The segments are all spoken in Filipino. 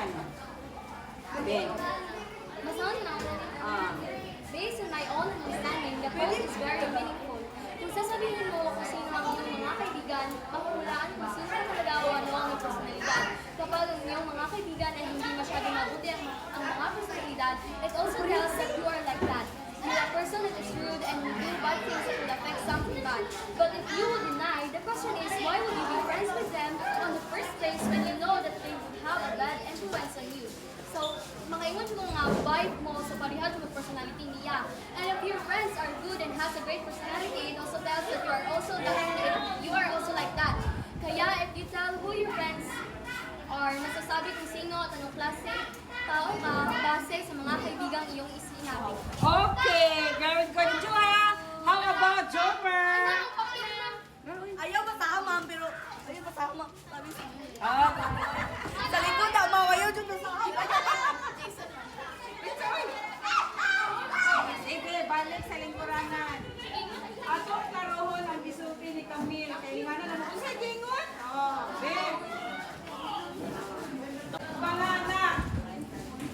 naman. Ben. Masahan na ako. Based on my own understanding, the post is very meaningful. Kung sasabihin mo kung sino ang iyong mga kaibigan, mahuhulaan kung sino ang talaga o ano ang iyong personalidad. Kapag ang iyong mga kaibigan ay hindi masyadong mabuti ang mga personalidad, it also tells that you are like that. You're a person that is rude and will do bad things that will affect something bad. But if you will deny, the question is, why would you be friends with them on the first place when you know that they would have a bad influence on you? So, makaingon siya mga vibe mo sa parihas ng personality niya. And if your friends are good and has a great personality, it also tells that you are also like that. Kaya if you tell who your friends are, masasabi kung sino at anong klase tao ka base sa mga kaibigang iyong isinabi. Okay, very good. Joa, how about Joper? Ayaw masama, pero ayaw masama. Sabi sa Ah, Sa likod na, mawayaw dyan masama. sige, balik sa lingkuranan. Atong karohon ang gisupi ni Camille. Kaya nga na naman. Sa gingon? Oh, Ben. Banana.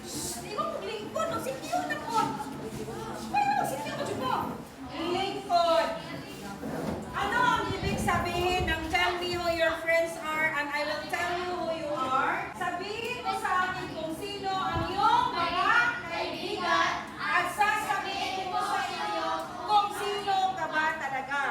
Hindi ko lingkod, no? Sikyo na po. Pero sikyo mo dyan po. Lingkod. Ano ang ibig sabihin ng tell me who your friends are and I will tell you who you are? Sabihin mo sa akin kung sino ang iyong mga kaibigan at sasabihin mo sa inyo kung sino ka ba talaga.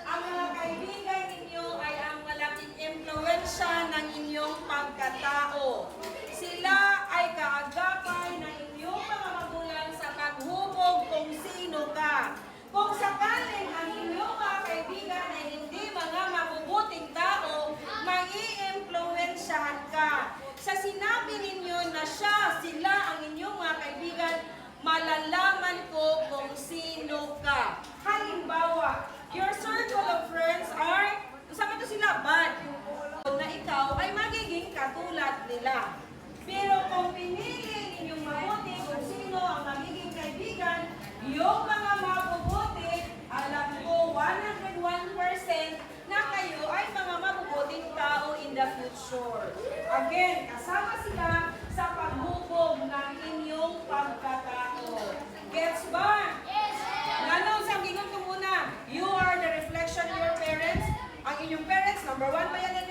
Ang mga kaibigan ninyo ay ang malaking impluensya ng inyong pagkatao. Sila ay kaagapay ng inyong mga magulang sa paghubog kung sino ka. Kung sakaling ang inyong mga kaibigan ay hindi mga mabubuting tao, mai-impluensyahan ka. Sa sinabi ninyo na sila ang inyong mga kaibigan, malalaman ko kung sino ka. Halimbawa, your circle of friends are, sama to sila, bad. Na ikaw ay magiging katulad nila. Pero kung pinili ninyong mabuti kung sino ang magiging kaibigan, yung mga mabubuti, alam ko 101% na kayo ay mga mabubuting tao in the future. Again, kasama sila sa paghubog ng inyong pagkatao. Gets ba? Yes! Lalo sa gingon ko muna, you are the reflection of your parents. Ang inyong parents, number one ba yan